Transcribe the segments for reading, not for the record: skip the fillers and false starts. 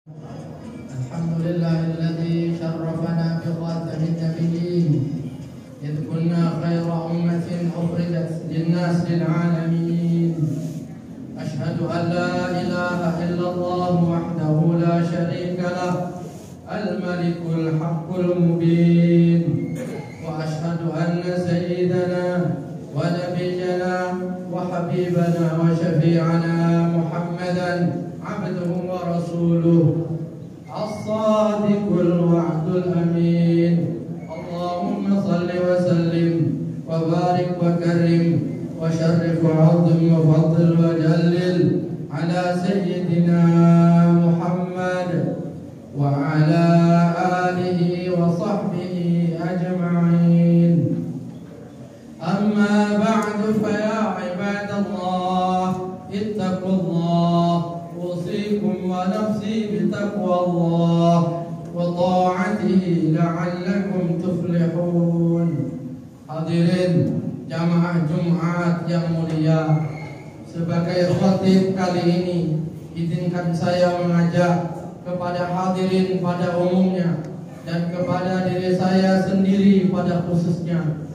الحمد لله الذي شرفنا بخاتم النبيين إذ كنا خير أمة أخرجت للناس للعالمين. أشهد أن لا إله إلا الله وحده لا شريك له الملك الحق المبين. وأشهد أن سيدنا ونبينا وحبيبنا وشفيعنا محمدا عبده ورسوله الصادق الوعد الأمين. اللهم صل وسلم وبارك وكرم وشرف وعظم وفضل وجلل على سيدنا محمد وعلى آله وصحبه أجمعين. أما بعد فيا عباد الله اتقوا الله، أوصيكم ونفسي بتقوى الله وطاعته لعلكم تفلحون. Hadirin jamaah Jumat yang mulia, sebagai khatib kali ini izinkan saya mengajak kepada hadirin pada umumnya dan kepada diri saya sendiri pada khususnya.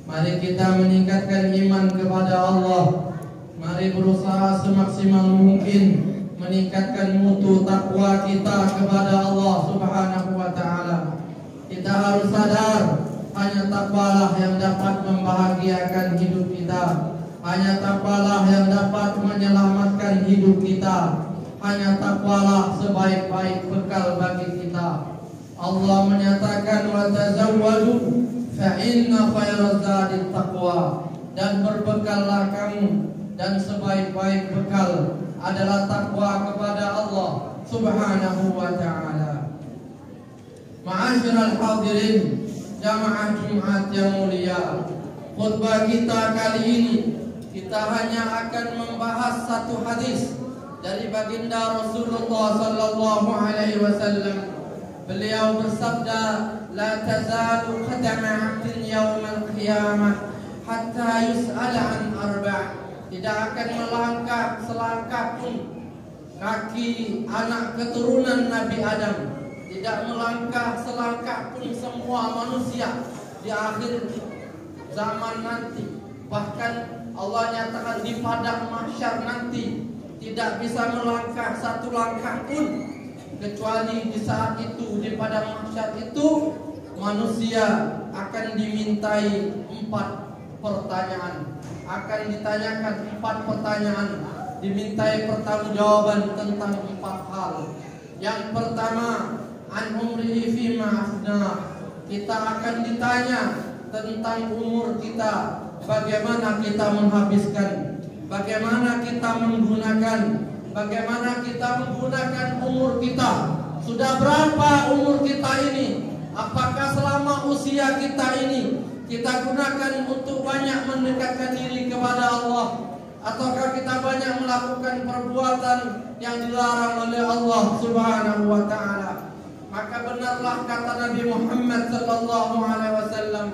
Mari kita meningkatkan iman kepada Allah. Mari berusaha semaksimal mungkin meningkatkan mutu takwa kita kepada Allah Subhanahu wa taala. Kita harus sadar hanya takwalah yang dapat membahagiakan hidup kita. Hanya takwalah yang dapat menyelamatkan hidup kita. Hanya takwalah sebaik-baik bekal bagi kita. Allah menyatakan wa tazawwadu fa inna khairaz zadit taqwa, dan berbekallah kamu, dan sebaik-baik bekal adalah takwa kepada Allah Subhanahu wa taala. Ma'asyiral hadirin jamaah Jumat yang mulia, khutbah kita kali ini kita hanya akan membahas satu hadis dari baginda Rasulullah sallallahu alaihi wasallam. Beliau bersabda, la tazalu qadama 'abdin yaumal qiyamah hatta yus'ala an arba'. Tidak akan melangkah selangkah pun kaki anak keturunan Nabi Adam, tidak melangkah selangkah pun semua manusia di akhir zaman nanti. Bahkan Allah nyatakan di padang mahsyar nanti tidak bisa melangkah satu langkah pun, kecuali di saat itu, di padang mahsyar itu manusia akan dimintai 4 pertanyaan. Akan ditanyakan 4 pertanyaan, dimintai pertanggungjawaban tentang 4 hal. Yang pertama, an umrihi fima afna. Kita akan ditanya tentang umur kita, bagaimana kita menghabiskan, bagaimana kita menggunakan, bagaimana kita menggunakan umur kita. Sudah berapa umur kita ini? Apakah selama usia kita ini kita gunakan untuk banyak mendekatkan diri kepada Allah, ataukah kita banyak melakukan perbuatan yang dilarang oleh Allah Subhanahu wa taala? Maka benarlah kata Nabi Muhammad sallallahu alaihi wasallam,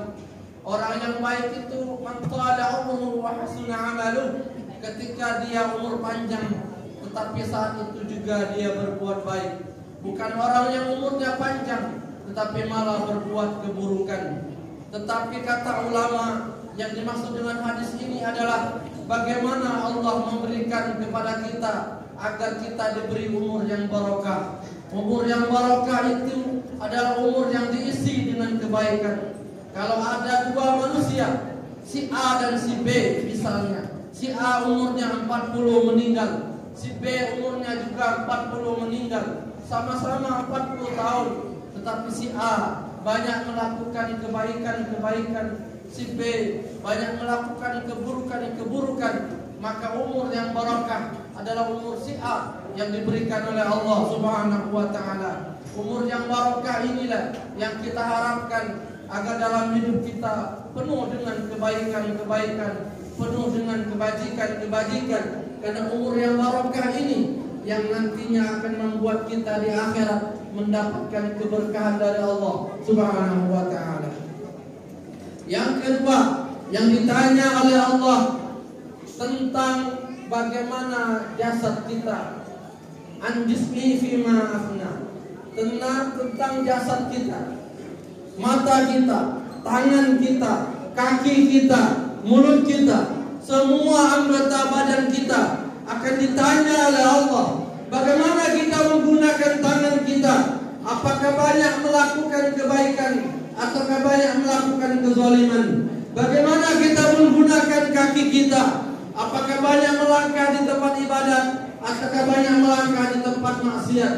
orang yang baik itu man tala umruhu wa hasuna amaluh, ketika dia umur panjang tetapi saat itu juga dia berbuat baik. Bukan orang yang umurnya panjang tetapi malah berbuat keburukan. Tetapi kata ulama, yang dimaksud dengan hadis ini adalah bagaimana Allah memberikan kepada kita agar kita diberi umur yang barokah. Umur yang barokah itu adalah umur yang diisi dengan kebaikan. Kalau ada 2 manusia, si A dan si B misalnya, si A umurnya 40 meninggal, si B umurnya juga 40 meninggal, sama-sama 40 tahun, tetapi si A banyak melakukan kebaikan-kebaikan, si B banyak melakukan keburukan-keburukan, maka umur yang barokah adalah umur si A yang diberikan oleh Allah Subhanahu wa taala. Umur yang barokah inilah yang kita harapkan agar dalam hidup kita penuh dengan kebaikan-kebaikan, penuh dengan kebajikan-kebajikan. Karena umur yang barokah ini yang nantinya akan membuat kita di akhirat mendapatkan keberkahan dari Allah Subhanahu wa taala. Yang kedua, yang ditanya oleh Allah tentang bagaimana jasad kita, an jismi fima afna. tentang jasad kita, mata kita, tangan kita, kaki kita, mulut kita, semua anggota badan kita akan ditanya oleh Allah. Bagaimana kita menggunakan tangan kita? Apakah banyak melakukan kebaikan ataukah banyak melakukan kezaliman? Bagaimana kita menggunakan kaki kita? Apakah banyak melangkah di tempat ibadat ataukah banyak melangkah di tempat maksiat?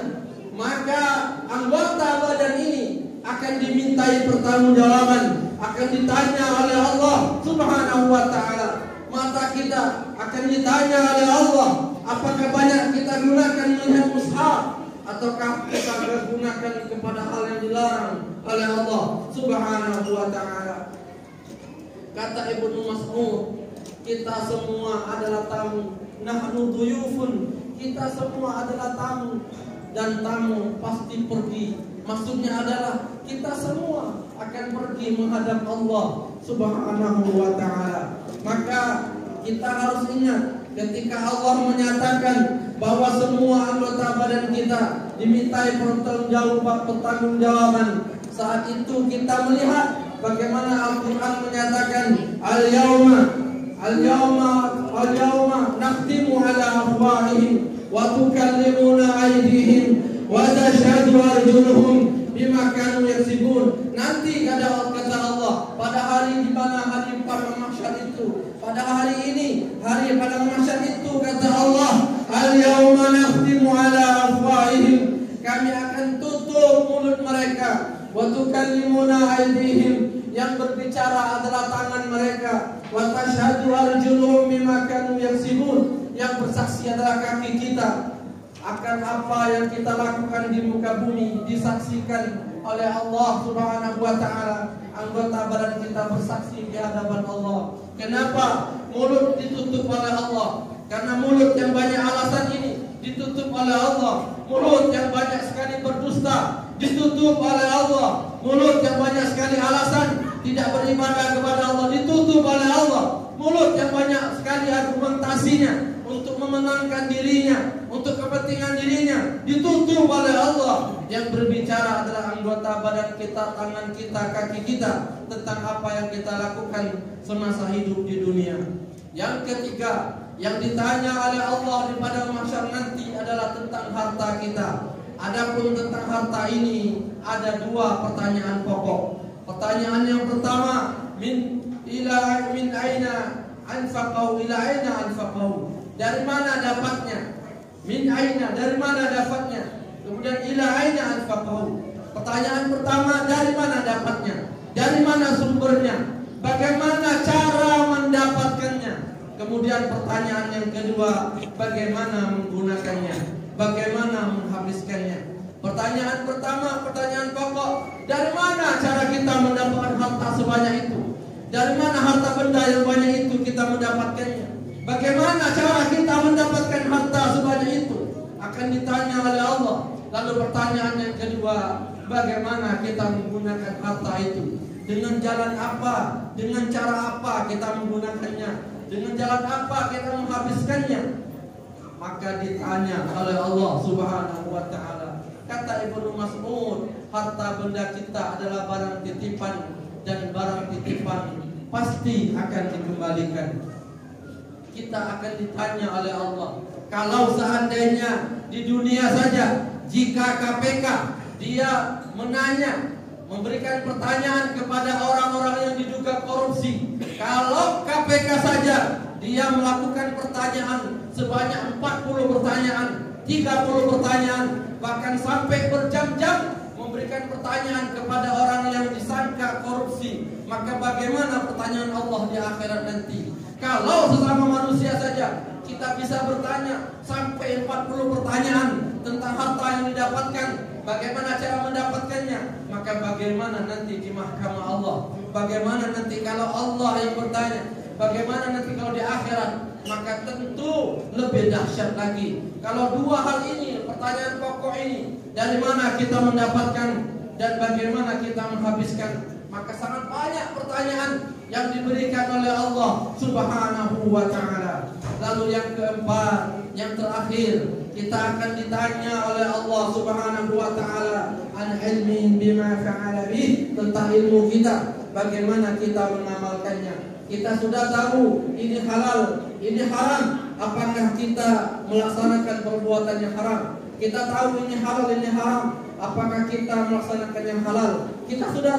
Maka anggota badan ini akan dimintai pertanggungjawaban, akan ditanya oleh Allah Subhanahu wa taala. Mata kita akan ditanya oleh Allah, apakah banyak kita gunakan melihat mushaf ataukah kita gunakan kepada hal yang dilarang oleh Allah Subhanahu wa taala. Kata Ibnu Mas'ud, kita semua adalah tamu. Nahnu duyufun, kita semua adalah tamu, dan tamu pasti pergi. Maksudnya adalah kita semua akan pergi menghadap Allah Subhanahu wa taala. Maka kita harus ingat ketika Allah menyatakan bahwa semua anggota badan kita dimintai pertanggungjawaban, saat itu kita melihat bagaimana Al-Quran menyatakan Al-yawma nakhtimu ala afwahihim wa tukallimuna aydihim wa tashhadu arjuluhum bima kanu yaksibun. Nanti kata Allah, pada hari di mana hari padang mahsyar itu, pada hari ini, hari padang mahsyar itu, kata Allah, al-yawma nakhtimu ala afwahihim, kami akan tutup mulut mereka, wa tukallimuna aydihim, yang berbicara adalah tangan mereka, wa tashhadu arjuluhum bima kanu yaksibun, yang bersaksi adalah kaki kita akan apa yang kita lakukan di muka bumi, disaksikan oleh Allah Subhanahu wa taala. Anggota badan kita bersaksi di hadapan Allah. Kenapa mulut ditutup oleh Allah? Karena mulut yang banyak alasan ini ditutup oleh Allah. Mulut yang banyak sekali berdusta ditutup oleh Allah. Mulut yang banyak sekali alasan tidak beribadah kepada Allah ditutup oleh Allah. Mulut yang banyak sekali argumentasinya untuk memenangkan dirinya, untuk kepentingan dirinya, ditutup oleh Allah. Yang berbicara adalah anggota badan kita, tangan kita, kaki kita, tentang apa yang kita lakukan semasa hidup di dunia. Yang ketiga, yang ditanya oleh Allah di padang mahsyar nanti adalah tentang harta kita. Adapun tentang harta ini ada dua pertanyaan pokok. Pertanyaan yang pertama, min aina anfaqau, ila aina anfaqau, dari mana dapatnya? Min aina, dari mana dapatnya? Kemudian ila aina anfaqau. Pertanyaan pertama, dari mana dapatnya? Dari mana sumbernya? Bagaimana cara mendapatkannya? Kemudian pertanyaan yang kedua, bagaimana menggunakannya? Bagaimana menghabiskannya? Pertanyaan pertama, pertanyaan pokok, dari mana cara kita mendapatkan harta sebanyak itu? Dari mana harta benda yang banyak itu kita mendapatkannya? Bagaimana cara kita mendapatkan harta sebanyak itu? Akan ditanya oleh Allah. Lalu pertanyaan yang kedua, bagaimana kita menggunakan harta itu? Dengan jalan apa? Dengan cara apa kita menggunakannya? Dengan jalan apa kita menghabiskannya? Maka ditanya oleh Allah Subhanahu wa taala. Kata Ibnu Mas'ud, harta benda kita adalah barang titipan, dan barang titipan pasti akan dikembalikan. Kita akan ditanya oleh Allah. Kalau seandainya di dunia saja, jika KPK dia menanya, memberikan pertanyaan kepada orang-orang yang diduga korupsi, kalau KPK saja dia melakukan pertanyaan sebanyak 40 pertanyaan, 30 pertanyaan, bahkan sampai berjam-jam memberikan pertanyaan kepada orang yang disangka korupsi, maka bagaimana pertanyaan Allah di akhirat nanti? Kalau sesama manusia saja kita bisa bertanya sampai 40 pertanyaan tentang harta yang didapatkan, bagaimana cara mendapatkannya, maka bagaimana nanti di mahkamah Allah? Bagaimana nanti kalau Allah yang bertanya? Bagaimana nanti kalau di akhirat? Maka tentu lebih dahsyat lagi. Kalau dua hal ini, pertanyaan pokok ini, dari mana kita mendapatkan dan bagaimana kita menghabiskan, maka sangat banyak pertanyaan yang diberikan oleh Allah Subhanahu wa taala. Lalu yang keempat, yang terakhir, kita akan ditanya oleh Allah Subhanahu wa taala an ilmin bima fa'ala bih, tentang ilmu kita, bagaimana kita mengamalkannya. Kita sudah tahu ini halal, ini haram. Apakah kita melaksanakan perbuatan yang haram? Kita tahu ini halal, ini haram. Apakah kita melaksanakan yang halal? Kita sudah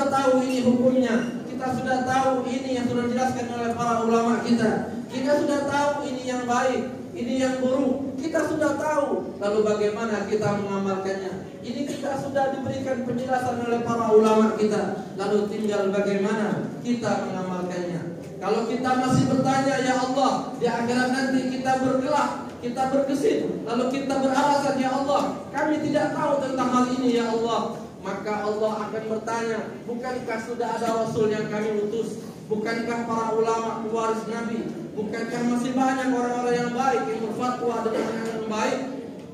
tahu ini hukumnya. Kita sudah tahu ini yang sudah dijelaskan oleh para ulama kita. Kita sudah tahu ini yang baik, ini yang buruk. Kita sudah tahu. Lalu bagaimana kita mengamalkannya? Ini kita sudah diberikan penjelasan oleh para ulama kita. Lalu tinggal bagaimana kita mengamalkannya. Kalau kita masih bertanya, ya Allah, di akhirat nanti kita bergerak, kita berkesit, lalu kita beralasan, ya Allah, kami tidak tahu tentang hal ini, ya Allah. Maka Allah akan bertanya, bukankah sudah ada Rasul yang kami utus? Bukankah para ulama pewaris Nabi? Bukankah masih banyak orang-orang yang baik yang berfatwa dengan yang baik?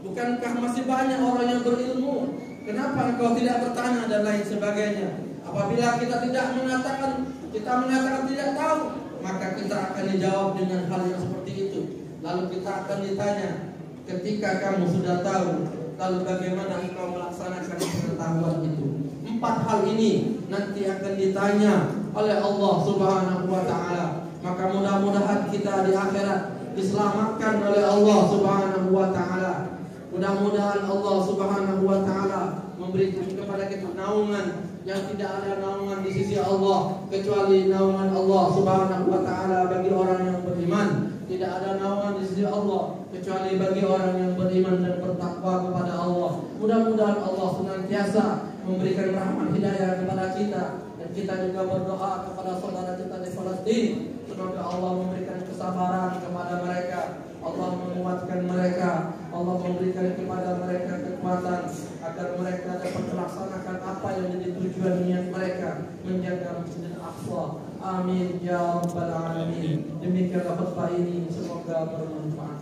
Bukankah masih banyak orang yang berilmu? Kenapa engkau tidak bertanya dan lain sebagainya? Apabila kita mengatakan tidak tahu, maka kita akan dijawab dengan hal yang seperti itu. Lalu kita akan ditanya, ketika kamu sudah tahu, lalu bagaimana engkau melaksanakan pengetahuan itu? 4 hal ini nanti akan ditanya oleh Allah Subhanahu wa Ta'ala. Maka mudah-mudahan kita di akhirat diselamatkan oleh Allah Subhanahu wa Ta'ala. Mudah-mudahan Allah Subhanahu wa Ta'ala memberikan kepada kita naungan yang tidak ada naungan di sisi Allah kecuali naungan Allah Subhanahu wa Ta'ala bagi orang yang beriman. Tidak ada naungan di sisi Allah kecuali bagi orang yang beriman dan bertakwa kepada Allah. Mudah-mudahan Allah senantiasa memberikan rahmat hidayah kepada kita, dan kita juga berdoa kepada saudara kita di Palestina. Semoga Allah memberikan kesabaran kepada mereka, Allah menguatkan mereka, Allah memberikan kepada mereka kekuatan agar mereka dapat melaksanakan apa yang menjadi tujuan niat mereka, menjaga Masjidil Aqsa. Amin ya rabbal alamin. Demikianlah khutbah ini, semoga bermanfaat.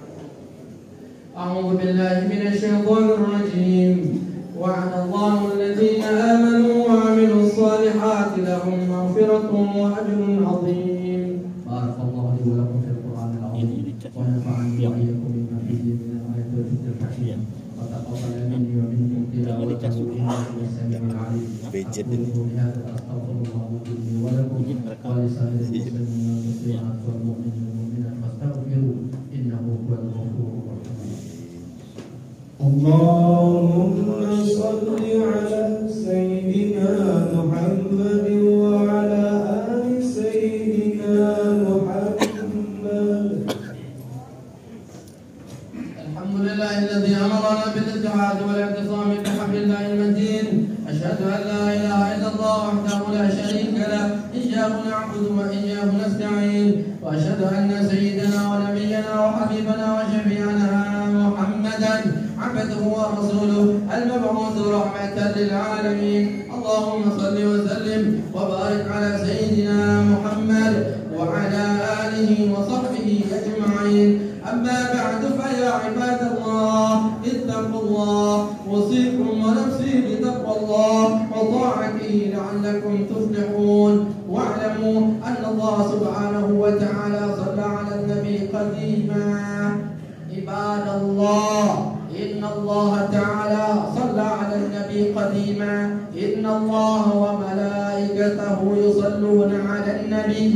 A'udzu billahi minasyaitonir rajim. Wa'adallahu alladhina amanu wa 'amilus solihati lahum maghfiratun wa ajrun 'azim. Barakallahu li wa lakum fil Qur'anil 'azim. Wa nafa'ani wa iyyakum bima fihi min al-ayati wa dhikril hakim. Wa taqabbal minni wa minkum tilawatahu innahu samii'un 'alim. Aqulu bihadza astaghfirullah li wa lakum wa li sa'iril muslimina wal muslimat wal mu'minina wal mu'minat fastaghfiruhu innahu huwal ghafurur rahim. Allahumma salli ala sayyidina Muhammad wa ala ali sayyidina Muhammad. Alhamdulillahilladzi amarna bil ijtihad wal i'tisam bi hablillahi al-matin. Asyhadu an la ilaha illallah wahdahu la syarika lah, iyyahu na'budu wa iyyahu nasta'in. Wa asyhadu anna sayyidana wa nabiyyana wa habibana wa syafi'ana Muhammadan عبده ورسوله المبعوث رحمة للعالمين. اللهم صل وسلم وبارك على سيدنا محمد وعلى آله وصحبه أجمعين. أما بعد فيا عباد الله اتقوا الله، أوصيكم ونفسي بتقوى الله وطاعته لعلكم تفلحون. واعلموا أن الله سبحانه وتعالى صلى على النبي قديما. عباد الله، إن الله تعالى صلى على النبي قديما. إن الله وملائكته يصلون على النبي.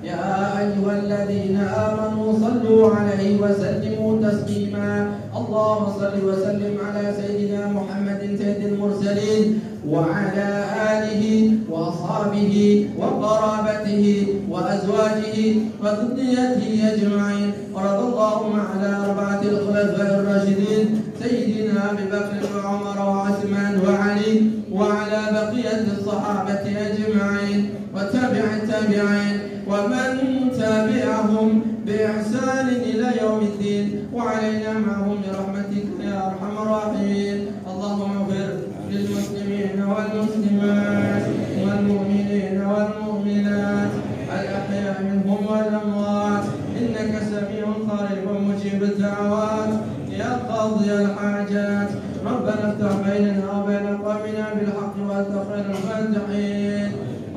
يا أيها الذين آمنوا صلوا عليه وسلموا تسليما. اللهم صل وسلم على سيدنا محمد سيد المرسلين وعلى آله وأصحابه وقرابته وأزواجه وذريته أجمعين. ورضي اللهم على 4 الخلفاء الراشدين سيدنا أبي بكر وعمر وعثمان وعلي وعلى بقية الصحابة أجمعين وتابع التابعين ومن تابعهم بإحسان إلى يوم الدين، وعلينا معهم برحمتك يا أرحم الراحمين. اللهم اغفر للمسلمين والمسلمات والمؤمنين والمؤمنات الأحياء منهم والأموات، إنك سميع قريب مجيب الدعوات يا قاضي الحاجات. ربنا افتح بيننا وبين قومنا بالحق وأنت خير الفاتحين.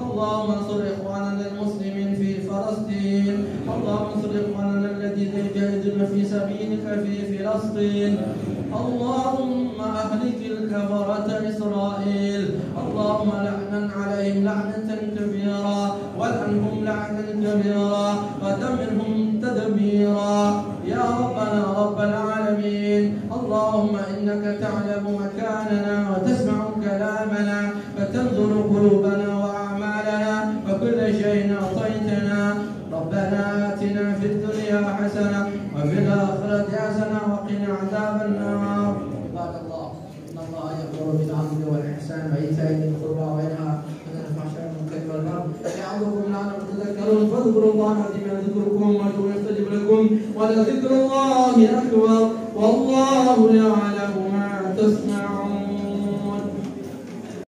اللهم انصر إخواننا المسلمين في فلسطين. اللهم انصر إخواننا الذين يجاهدون في سبيلك في فلسطين. اللهم أهلك الكفرة تدميرا ودمرهم تدميرا يا ربنا رب العالمين. اللهم إنك تعلم مكاننا وتسمع كلامنا وتنظر قلوبنا وأعمالنا وكل شيء أعطيتنا. ربنا آتنا في الدنيا حسنة وفي الآخرة حسنة وقنا عذاب النار. عباد الله إن الله يأمر بالعدل والإحسان وإيتاء ذي القربى وينهى عن الفحشاء والمنكر والبغي يعظكم لعلكم تذكرون فاذكروا الله العظيم يذكركم وادعوه يستجب لكم ولذكر الله أكبر والله يعلم ما تصنعون.